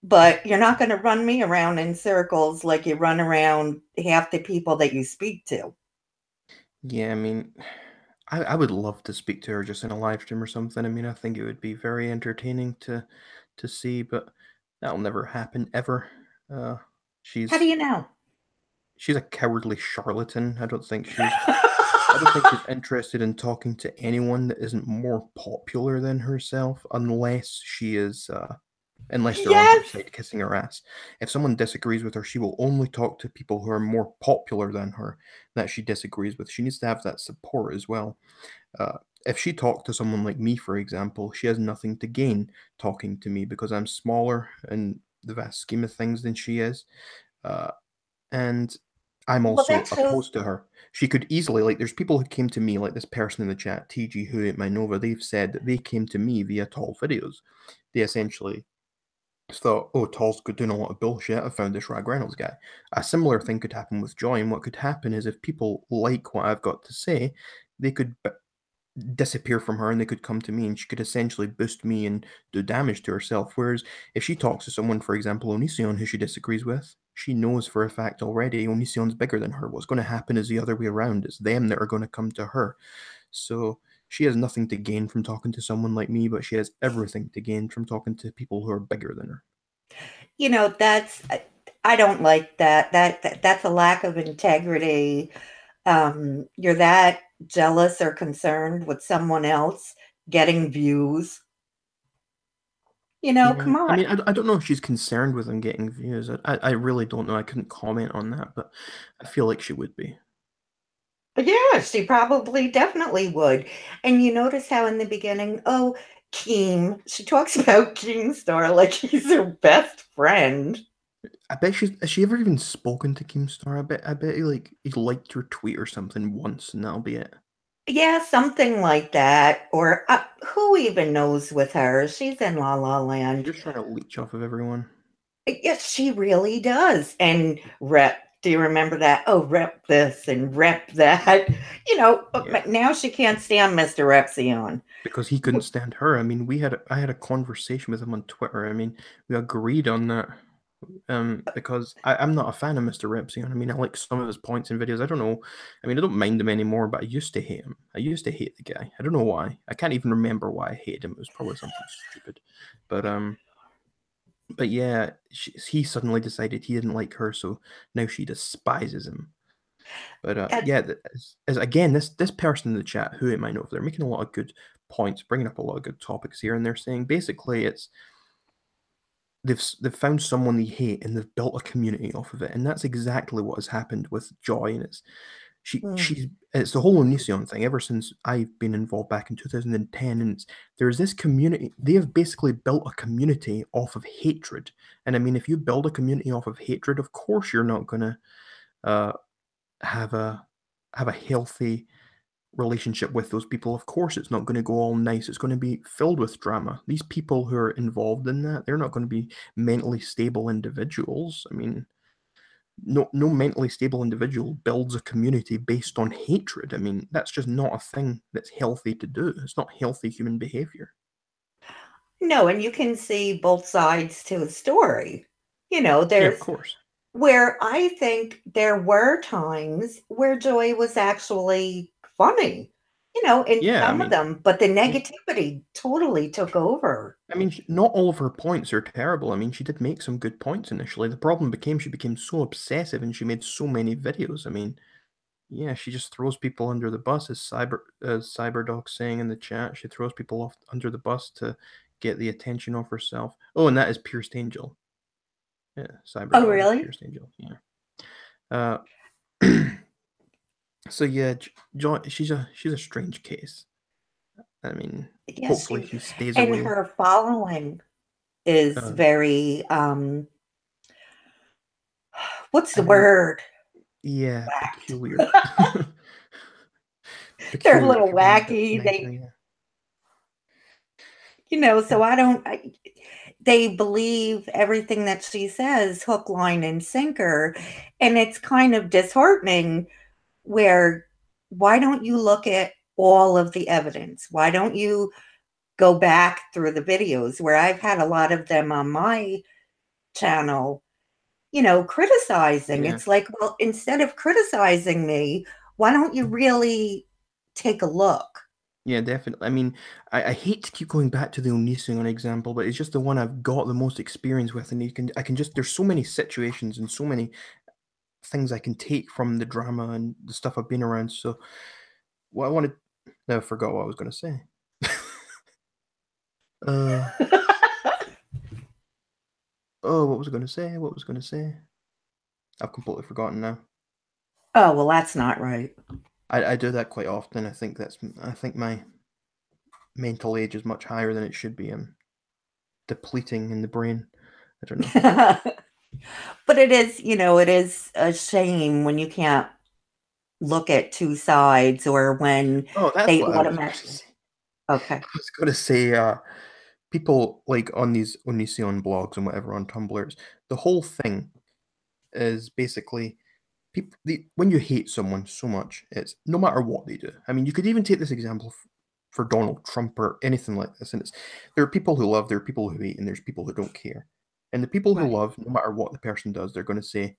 But you're not going to run me around in circles like you run around half the people that you speak to. yeah, I mean, I would love to speak to her just in a live stream or something. I mean, I think it would be very entertaining to see, but that'll never happen ever. Uh, How do she's you know? she's a cowardly charlatan. I don't think she's interested in talking to anyone that isn't more popular than herself, unless they're on her Yes. side kissing her ass. If someone disagrees with her, she will only talk to people who are more popular than her that she disagrees with. She needs to have that support as well. Uh, if she talked to someone like me, for example, she has nothing to gain talking to me because I'm smaller in the vast scheme of things than she is. Uh, and I'm Well, also that shows. opposed to her. She could easily, like, there's people who came to me, like this person in the chat, TG, who at my Nova, they've said that they came to me via Tall videos. They essentially thought, oh, Tall's doing a lot of bullshit. I found this ragreynolds guy. A similar thing could happen with Joy, and what could happen is if people like what I've got to say, they could disappear from her and they could come to me and she could essentially boost me and do damage to herself. Whereas if she talks to someone, for example, Onision, who she disagrees with, she knows for a fact already Onision's bigger than her. What's going to happen is the other way around. It's them that are going to come to her. So she has nothing to gain from talking to someone like me, but she has everything to gain from talking to people who are bigger than her. That's I don't like that. That's a lack of integrity. You're that jealous or concerned with someone else getting views. Yeah, Come I mean, on. I don't know if she's concerned with them getting views. I really don't know. I couldn't comment on that, but I feel like she would be. Yeah, she probably definitely would. And you notice how in the beginning, oh, she talks about Keemstar like he's her best friend. I bet has she ever even spoken to Keemstar? I bet he liked your tweet or something once and that'll be it. Yeah, something like that. Or who even knows with her? She's in La La She's Land. just trying to leech off of everyone. Yes, she really does. And rep, do you remember that? Oh, rep this and rep that. Yeah. But now she can't stand Mr. Repzion. Because he couldn't stand her. I mean, I had a conversation with him on Twitter. I mean, we agreed on that. Because I'm not a fan of Mr. Repzion. I mean, I like some of his points in videos. I don't know. I mean, I don't mind him anymore, but I used to hate him. I used to hate the guy. I don't know why. I can't even remember why I hated him. It was probably something stupid. But yeah, he suddenly decided he didn't like her, so now she despises him. But And, yeah, as again, this person in the chat, who it might know, they're making a lot of good points, bringing up a lot of good topics here, and they're saying basically it's they've found someone they hate and they've built a community off of it, and that's exactly what has happened with Joy, and mm, it's the whole Onision thing ever since I've been involved back in 2010, and there's this community. They have basically built a community off of hatred, and I mean, if you build a community off of hatred, of course you're not gonna uh, have a healthy relationship with those people. Of course, it's not going to go all nice. It's going to be filled with drama. These people who are involved in that, they're not going to be mentally stable individuals. I mean, no mentally stable individual builds a community based on hatred. I mean, that's just not a thing that's healthy to do. It's not healthy human behavior. no, and you can see both sides to a story. Yeah, of There's course. where I think there were times where Joy was actually funny, in Yeah, some of them, but the I mean, negativity totally took over. not all of her points are terrible. I mean, she did make some good points initially. The problem became she became so obsessive and she made so many videos. I mean, yeah, she just throws people under the bus, as Cyberdog saying in the chat. She throws people off under the bus to get the attention of herself. Oh, and that is Pierced Angel. Yeah, Oh, Cyberdog is really? Pierced Angel. Yeah. Uh, so yeah, Joy, she's a strange case. I mean, Yes, hopefully she stays and away. her following is Uh, very, what's the I don't. word? Yeah, Whacked. peculiar. They're a Peculiar, little for being a bit wacky. nicer. Yeah. Yeah. So they believe everything that she says, hook, line, and sinker. And it's kind of disheartening where why don't you look at all of the evidence? Why don't you go back through the videos where I've had a lot of them on my channel, criticizing? Yeah. It's like, well, instead of criticizing me, why don't you really take a look? Yeah, definitely. I mean, I hate to keep going back to the Onision example, but it's just the one I've got the most experience with, and I can just there's so many situations and so many things I can take from the drama and the stuff I've been around. So what I wanted, now I forgot what I was going to say. uh, oh, what was I going to say? What was I going to say? I've completely forgotten now. Oh, well, that's not right. I do that quite often. I think my mental age is much higher than it should be. I'm depleting in the brain. I don't know. But it is a shame when you can't look at two sides or when Oh, that's they what I was going to automatically. say. Okay. I was going to say, people like on these Onision blogs and whatever on Tumblrs, the whole thing is basically when you hate someone so much, it's no matter what they do. I mean, you could even take this example for Donald Trump or anything like this, and it's there are people who love, there are people who hate, and there's people who don't care. And the people who Right. love, no matter what the person does, they're going to say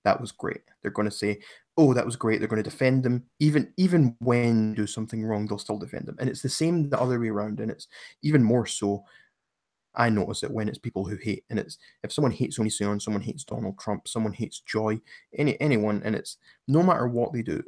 that was great. They're going to say, "Oh, that was great." They're going to defend them, even when they do something wrong, they'll still defend them. And it's the same the other way around, and it's even more so I notice it when it's people who hate, and it's if someone hates Onision, someone hates Donald Trump, someone hates Joy, anyone, and it's no matter what they do,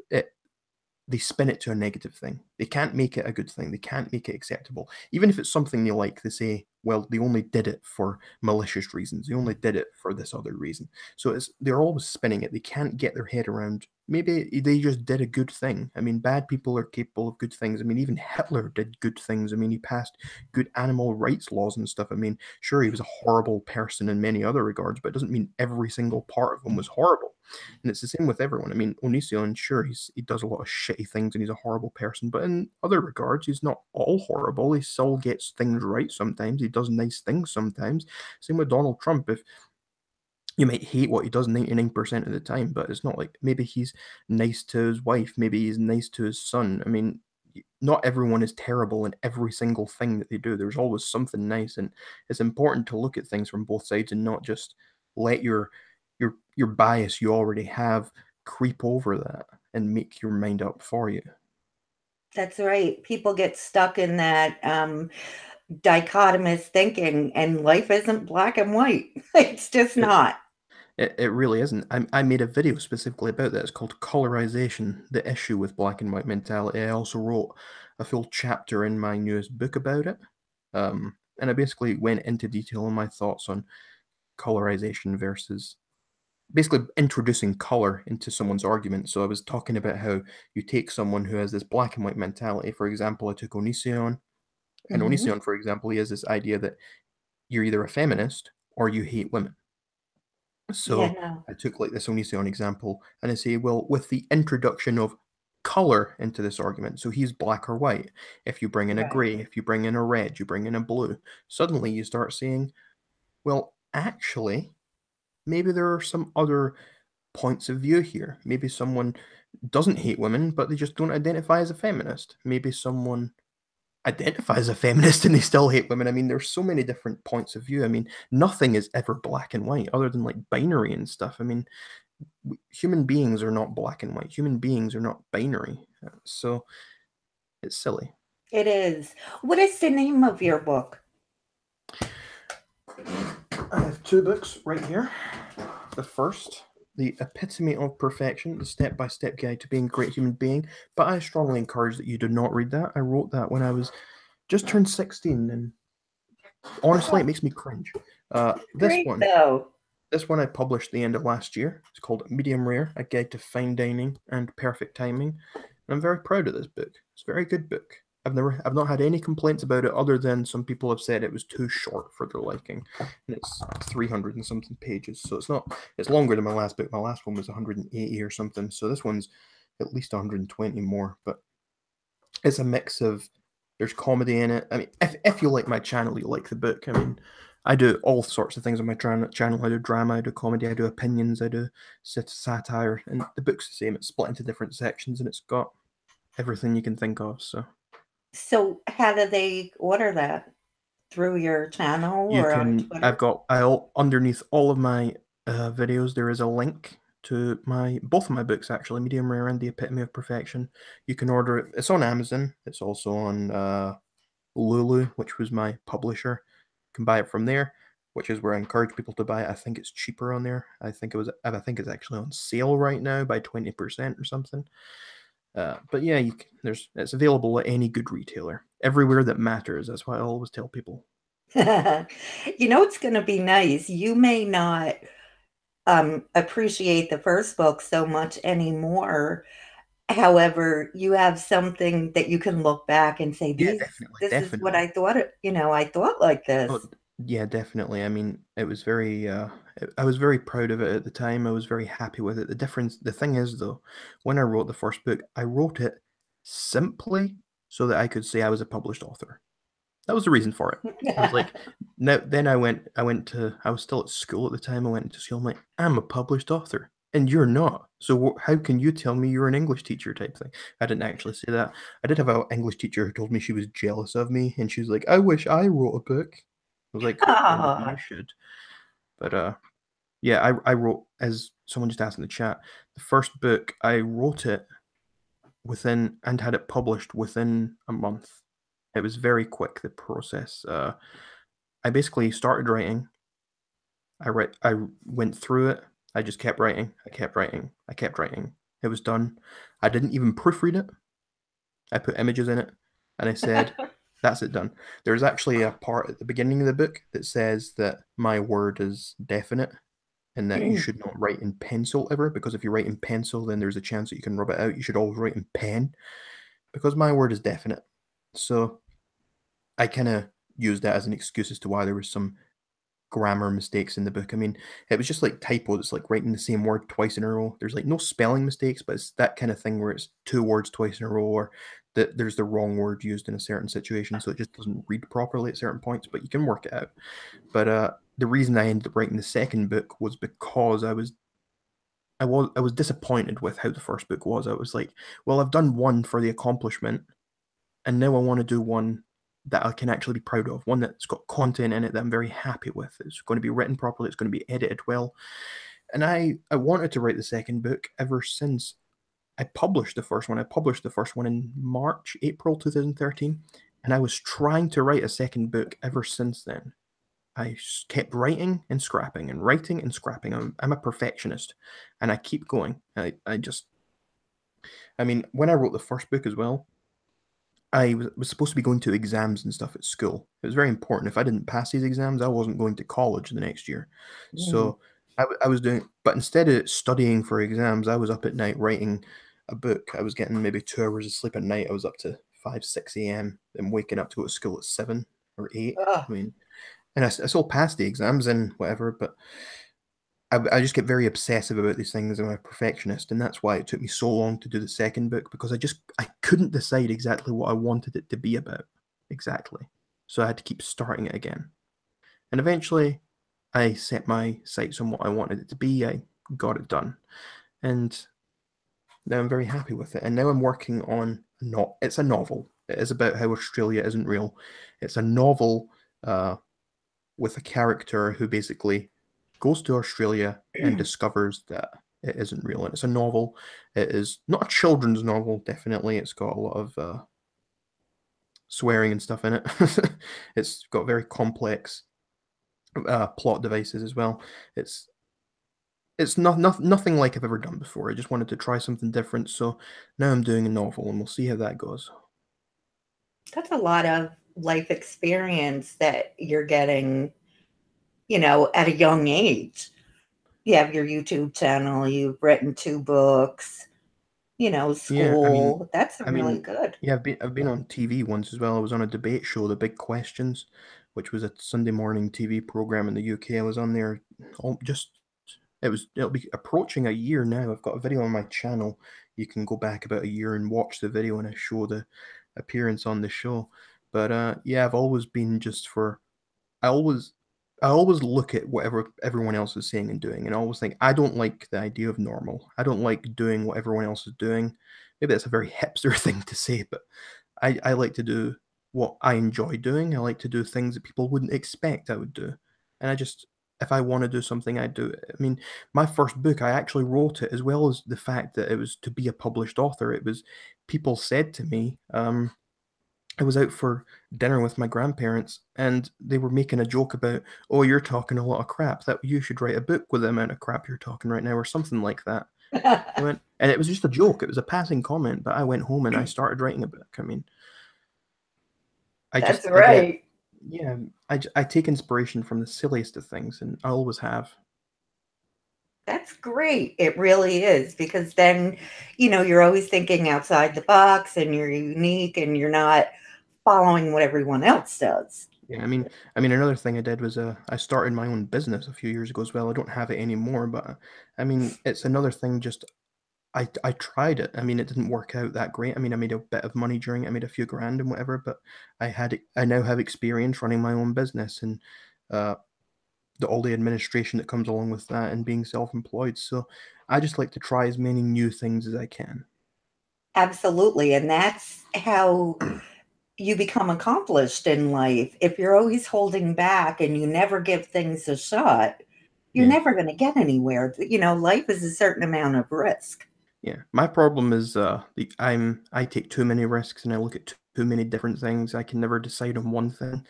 they spin it to a negative thing. They can't make it a good thing. They can't make it acceptable. Even if it's something they like, they say, well, they only did it for malicious reasons. They only did it for this other reason. So they're always spinning it. They can't get their head around. Maybe they just did a good thing. I mean, bad people are capable of good things. I mean, even Hitler did good things. I mean, he passed good animal rights laws and stuff. I mean, sure, he was a horrible person in many other regards, but it doesn't mean every single part of him was horrible. And it's the same with everyone. I mean, Onision, sure, he does a lot of shitty things and he's a horrible person, but in other regards, he's not all horrible. He still gets things right sometimes. He does nice things sometimes. Same with Donald Trump. If you might hate what he does 99% of the time, but it's not like maybe he's nice to his wife, maybe he's nice to his son. I mean, not everyone is terrible in every single thing that they do. There's always something nice, and it's important to look at things from both sides and not just let your bias you already have creep over that and make your mind up for you. That's right. People get stuck in that dichotomous thinking, and life isn't black and white. It's just It, not. it really isn't. I made a video specifically about that. It's called Colorization, the issue with black and white mentality. I also wrote a full chapter in my newest book about it. And I basically went into detail on my thoughts on colorization versus basically introducing color into someone's argument. So I was talking about how you take someone who has this black and white mentality. For example, I took Onision, and Hmm. Onision, for example, he has this idea that you're either a feminist or you hate women. Yeah, So no. I took like this Onision example and I say, well, with the introduction of color into this argument, so he's black or white. If you bring in a Right. gray, if you bring in a red, you bring in a blue, suddenly you start saying, well, actually, maybe there are some other points of view here. Maybe someone doesn't hate women, but they just don't identify as a feminist. Maybe someone identifies as a feminist and they still hate women. I mean, there's so many different points of view. I mean, nothing is ever black and white other than like binary and stuff. I mean, human beings are not black and white. Human beings are not binary. So it's silly. It is. What is the name of your book? I have two books right here. The first, The Epitome of Perfection, the step-by-step guide to being a great human being. But I strongly encourage that you do not read that. I wrote that when I was just turned 16, and honestly, it Oh, makes me cringe. Uh, this great, one, though. this one I published the end of last year. It's called Medium Rare: A Guide to Fine Dining and Perfect Timing. And I'm very proud of this book. It's a very good book. I've not had any complaints about it other than some people have said it was too short for their liking. And it's 300 and something pages. So it's longer than my last book. My last one was 180 or something. So this one's at least 120 more. But it's a mix of there's comedy in it. I mean, if you like my channel, you like the book. I mean, I do all sorts of things on my channel. I do drama, I do comedy, I do opinions, I do satire, and the book's the same. It's split into different sections, and it's got everything you can think of. So So, how do they order that? Through your channel you or on can. Twitter? I'll underneath all of my videos there is a link to my both of my books actually, Medium Rare and The Epitome of Perfection. You can order it. It's on Amazon. It's also on Lulu, which was my publisher. You can buy it from there, which is where I encourage people to buy it. I think it's cheaper on there. I think it's actually on sale right now by 20% or something. But yeah, it's available at any good retailer, everywhere that matters. That's why I always tell people. You know, it's going to be nice. You may not appreciate the first book so much anymore. However, you have something that you can look back and say, Yeah, "These, definitely, this is what definitely. I thought. I thought like Oh, this." yeah, definitely. I mean, it was very, I was very proud of it at the time. I was very happy with it. The thing is, though, when I wrote the first book, I wrote it simply so that I could say I was a published author. That was the reason for it. I was like, no, then I was still at school at the time. I went into school. I'm like, I'm a published author, and you're not. So how can you tell me you're an English teacher type thing? I didn't actually say that. I did have an English teacher who told me she was jealous of me, and she was like, I wish I wrote a book. I was like, well, maybe you Ah, should. But yeah, I wrote, as someone just asked in the chat, the first book I wrote it within and had it published within a month. It was very quick, the process. I basically started writing. I went through it. I just kept writing. I kept writing. I kept writing. It was done. I didn't even proofread it. I put images in it, and I said, "That's it done." There's actually a part at the beginning of the book that says that my word is definite and that you should not write in pencil ever, because if you write in pencil, then there's a chance that you can rub it out. You should always write in pen because my word is definite. So I kind of used that as an excuse as to why there was some grammar mistakes in the book. I mean, it was just like typos. It's like writing the same word twice in a row. There's like no spelling mistakes, but it's that kind of thing where it's two words twice in a row, or that there's the wrong word used in a certain situation, so it just doesn't read properly at certain points. But you can work it out. But the reason I ended up writing the second book was because I was disappointed with how the first book was. I was like, well, I've done one for the accomplishment, and now I want to do one that I can actually be proud of, one that's got content in it that I'm very happy with. It's going to be written properly, it's going to be edited well. And I wanted to write the second book ever since I published the first one. I published the first one in March, April 2013, and I was trying to write a second book ever since then. I kept writing and scrapping and writing and scrapping. I'm a perfectionist, and I keep going. I mean, when I wrote the first book as well, I was supposed to be going to exams and stuff at school. It was very important. If I didn't pass these exams, I wasn't going to college the next year. Mm. So I was doing, but instead of studying for exams, I was up at night writing a book. I was getting maybe 2 hours of sleep at night. I was up to 5, 6 a.m. and waking up to go to school at 7 or 8. Ugh. I mean, and I still passed the exams and whatever, but I just get very obsessive about these things. I'm a perfectionist, and that's why it took me so long to do the second book, because I couldn't decide exactly what I wanted it to be about exactly. So I had to keep starting it again. And eventually I set my sights on what I wanted it to be. I got it done. And now I'm very happy with it. And now I'm working on it's a novel. It is about how Australia isn't real. It's a novel uh, with a character who basically goes to Australia and discovers that it isn't real. And it's a novel. It is not a children's novel, definitely. It's got a lot of swearing and stuff in it. It's got very complex plot devices as well. It's nothing like I've ever done before. I just wanted to try something different. So now I'm doing a novel, and we'll see how that goes. That's a lot of life experience that you're getting, at a young age. You have your YouTube channel, you've written 2 books, Yeah, school. That's I really mean, good. yeah, I've been on TV once as well. I was on a debate show, The Big Questions, which was a Sunday morning TV program in the UK. I was on there just it'll be approaching a year now. I've got a video on my channel. You can go back about a year and watch the video, and I show the appearance on the show. But yeah, I've always been just for I always I always look at whatever everyone else is saying and doing, and I always think I don't like the idea of normal. I don't like doing what everyone else is doing. Maybe that's a very hipster thing to say, but I like to do what I enjoy doing. I like to do things that people wouldn't expect I would do. And if I want to do something, I do it. I mean, my first book, I actually wrote it as well as the fact that it was to be a published author. It was people said to me, I was out for dinner with my grandparents, and they were making a joke about, "Oh, you're talking a lot of crap. That you should write a book with the amount of crap you're talking right now," or something like that. I went, and it was just a joke. It was a passing comment, but I went home and I started writing a book. I mean, That's I get, right. yeah, I take inspiration from the silliest of things, and I always have. That's great. It really is because then, you're always thinking outside the box and you're unique and you're not following what everyone else does. Yeah, I mean, another thing I did was I started my own business a few years ago as well. I don't have it anymore, but I mean, it's another thing. Just I tried it. I mean, it didn't work out that great. I mean, I made a bit of money during it. I made a few grand and whatever, but I now have experience running my own business, and uh, all the administration that comes along with that, and being self-employed. So I just like to try as many new things as I can. Absolutely. And that's how you become accomplished in life. If you're always holding back and you never give things a shot, you're Yeah. never going to get anywhere. Life is a certain amount of risk. Yeah, my problem is I take too many risks, and I look at too many different things. I can never decide on one thing.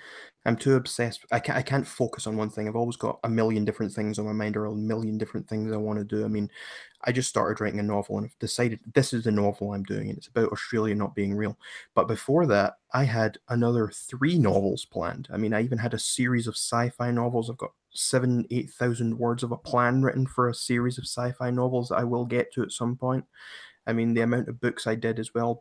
I'm too obsessed. I can't focus on one thing. I've always got a million different things on my mind, or a million different things I want to do. I mean, I just started writing a novel, and I've decided this is the novel I'm doing, and it's about Australia not being real. But before that, I had another 3 novels planned. I mean, I even had a series of sci-fi novels. I've got 8,000 words of a plan written for a series of sci-fi novels that I will get to at some point. I mean, the amount of books I did as well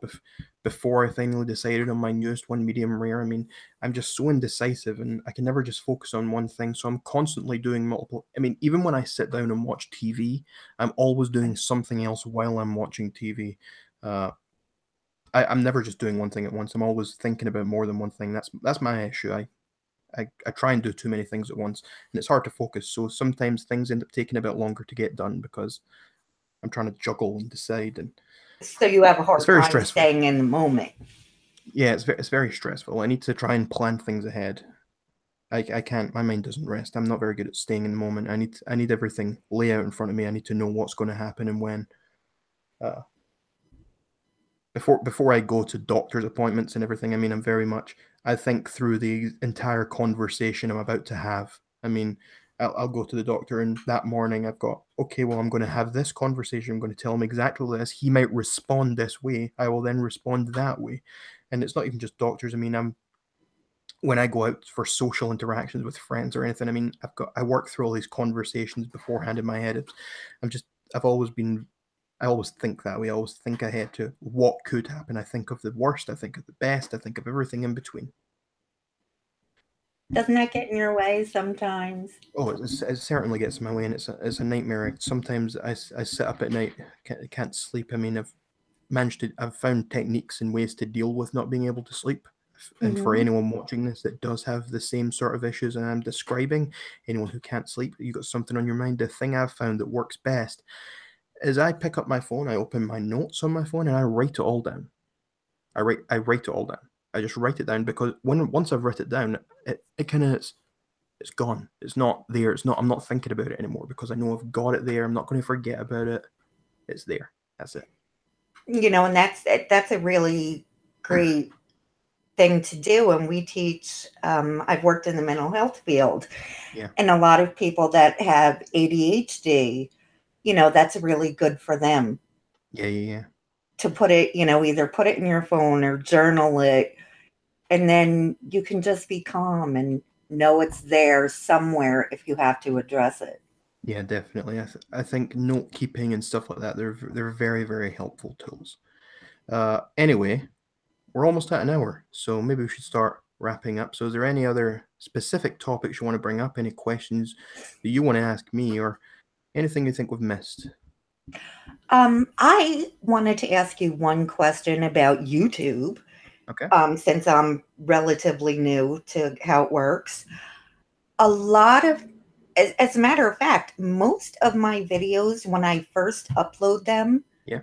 before I finally decided on my newest one, medium rare. I mean, I'm just so indecisive and I can never just focus on one thing. So I'm constantly doing multiple. I mean, even when I sit down and watch TV, I'm always doing something else while I'm watching TV. Uh, I'm never just doing one thing at once. I'm always thinking about more than one thing. That's my issue. I try and do too many things at once, and it's hard to focus. So sometimes things end up taking a bit longer to get done because I'm trying to juggle and decide, and So you have a it's hard very time stressful. staying in the moment. Yeah, it's very stressful. I need to try and plan things ahead. I can't. My mind doesn't rest. I'm not very good at staying in the moment. I need everything lay out in front of me. I need to know what's going to happen and when. Uh, before I go to doctor's appointments and everything, I mean, I think through the entire conversation I'm about to have. I mean, I'll go to the doctor and that morning I've got, okay, well, I'm going to have this conversation. I'm going to tell him exactly this. He might respond this way. I will then respond that way. And it's not even just doctors. I mean, when I go out for social interactions with friends or anything, I mean, I work through all these conversations beforehand in my head. I'm just, I've always been I always think that way. I always think ahead to what could happen. I think of the worst. I think of the best. I think of everything in between. Doesn't that get in your way sometimes? Oh, it certainly gets in my way, and it's a nightmare. Sometimes I sit up at night, can't sleep. I mean, I've found techniques and ways to deal with not being able to sleep. And for Hmm. anyone watching this that does have the same sort of issues I'm describing, anyone who can't sleep, you got something on your mind. The thing I've found that works best is I pick up my phone, I open my notes on my phone, and I write it all down. I write it all down. I just write it down because once I've written it down, it kind of it's gone. It's not there. It's not. I'm not thinking about it anymore because I know I've got it there. I'm not going to forget about it. It's there. That's it. And that's a really great thing to do. And we teach. I've worked in the mental health field, Yeah. and a lot of people that have ADHD, that's really good for them Yeah. Yeah. Yeah. to put it. Either put it in your phone or journal it, and then you can just be calm and know it's there somewhere if you have to address it. Yeah. Definitely. I think note keeping and stuff like that. They're very very helpful tools. Anyway, we're almost at an hour, so maybe we should start wrapping up. So, is there any other specific topics you want to bring up? Any questions that you want to ask me, or anything you think we've missed? I wanted to ask you one question about YouTube, Okay. since I'm relatively new to how it works. A lot of, as a matter of fact, most of my videos, when I first upload them, Yeah.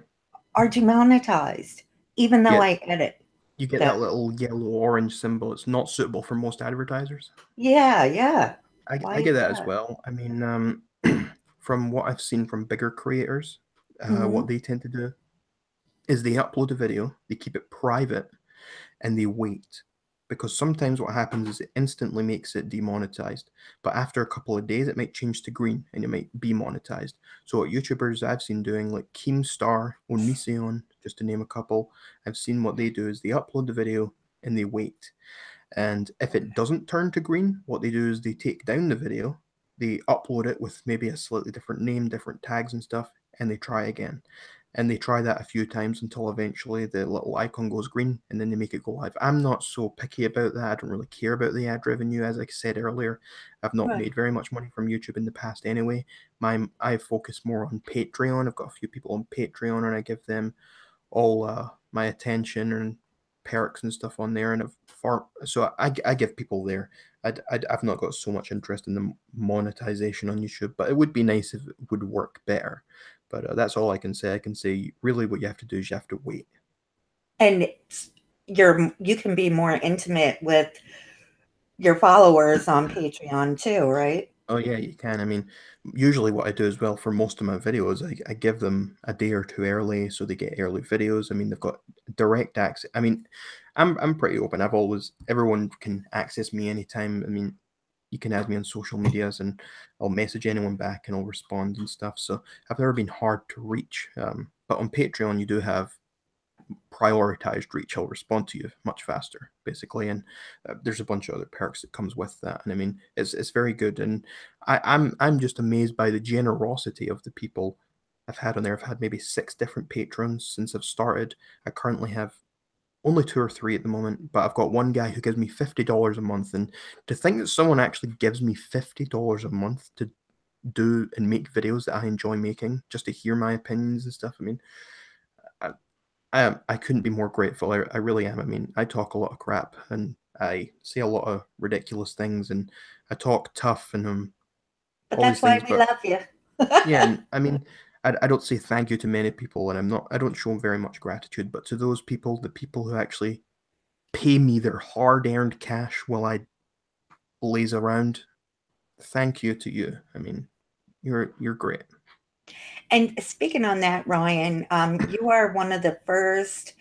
are demonetized, even though Yeah. I edit You get them. that little yellow orange symbol. It's not suitable for most advertisers. Yeah, yeah. Why I get is that as that? well. I mean, from what I've seen from bigger creators, what Hmm. they tend to do is they upload a video, they keep it private, and they wait. Because sometimes what happens is it instantly makes it demonetized. But after a couple of days, it might change to green and it might be monetized. So what YouTubers I've seen doing, like Keemstar, Onision, just to name a couple, I've seen what they do is they upload the video and they wait. And if it doesn't turn to green, what they do is they take down the video, they upload it with maybe a slightly different name, different tags and stuff, and they try again. And they try that a few times until eventually the little icon goes green and then they make it go live. I'm not so picky about that. I don't really care about the ad revenue. As I said earlier, I've not Right. made very much money from YouTube in the past anyway. I focus more on Patreon. I've got a few people on Patreon and I give them all my attention and perks and stuff on there, and I give people there. I've not got so much interest in the monetization on YouTube, but it would be nice if it would work better. But that's all I can say. I can say really what you have to do is you have to wait. And you can be more intimate with your followers on Patreon too, right? Oh yeah, you can. I mean, usually what I do as well for most of my videos, I give them a day or two early so they get early videos. I mean, they've got direct access. I mean, I'm pretty open. Everyone can access me anytime. I mean, you can add me on social medias and I'll message anyone back and I'll respond and stuff. So I've never been hard to reach. But on Patreon, you do have prioritized reach. I'll respond to you much faster, basically. And there's a bunch of other perks that comes with that. And I mean, it's very good. And I'm just amazed by the generosity of the people I've had on there. I've had maybe 6 different patrons since I've started. I currently have only 2 or 3 at the moment, but I've got one guy who gives me $50 a month, and to think that someone actually gives me $50 a month to do and make videos that I enjoy making, just to hear my opinions and stuff. I mean, I I couldn't be more grateful. I really am. I mean, I talk a lot of crap and I say a lot of ridiculous things and I talk tough and But all these that's why things, we but love you. yeah, and I mean, I don't say thank you to many people, and I don't show very much gratitude, but to those people, the people who actually pay me their hard-earned cash while I blaze around, thank you to you. I mean, you're great. And speaking on that, Ryan, you are one of the first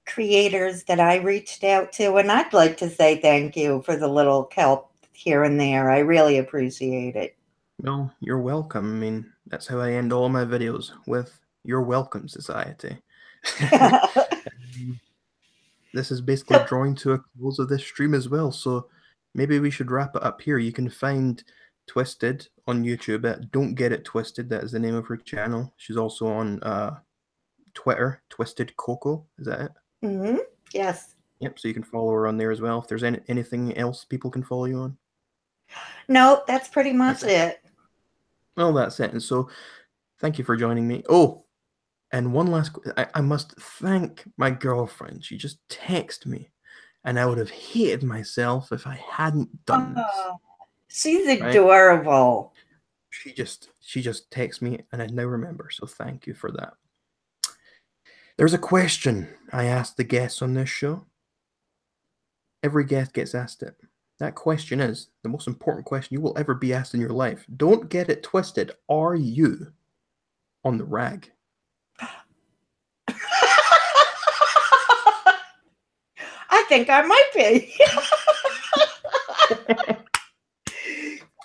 creators that I reached out to, and I'd like to say thank you for the little help here and there. I really appreciate it. Well, you're welcome. I mean, that's how I end all my videos with "You're welcome, society." This is basically So, drawing to a close of this stream as well, so maybe we should wrap it up here. You can find Twisted on YouTube at Don't Get It Twisted. That is the name of her channel. She's also on Twitter, Twisted Coco. Is that it? mhm, yes. Yep. So you can follow her on there as well. If there's anything else people can follow you on, No, that's pretty much that's it. it. Well, that's it. And so thank you for joining me. Oh, and one last, I must thank my girlfriend. She just texted me, and I would have hated myself if I hadn't done this. Oh, she's Right? adorable. She just texts me, and I now remember. So thank you for that. There's a question I asked the guests on this show. Every guest gets asked it. That question is the most important question you will ever be asked in your life. Don't get it twisted. Are you on the rag? I think I might be.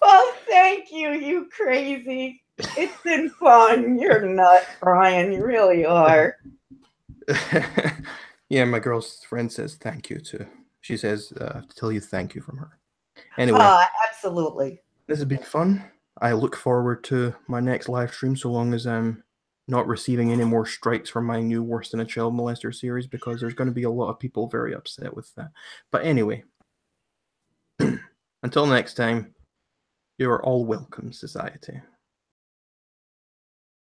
Well, thank you, you crazy. It's been fun. You're nuts, Brian. You really are. Yeah, my girl's friend says thank you too. She says to tell you thank you from her. Anyway, Absolutely. this has been fun. I look forward to my next live stream so long as I'm not receiving any more strikes from my new Worse Than a Child Molester series because there's going to be a lot of people very upset with that. But anyway, until next time, you are all welcome, society.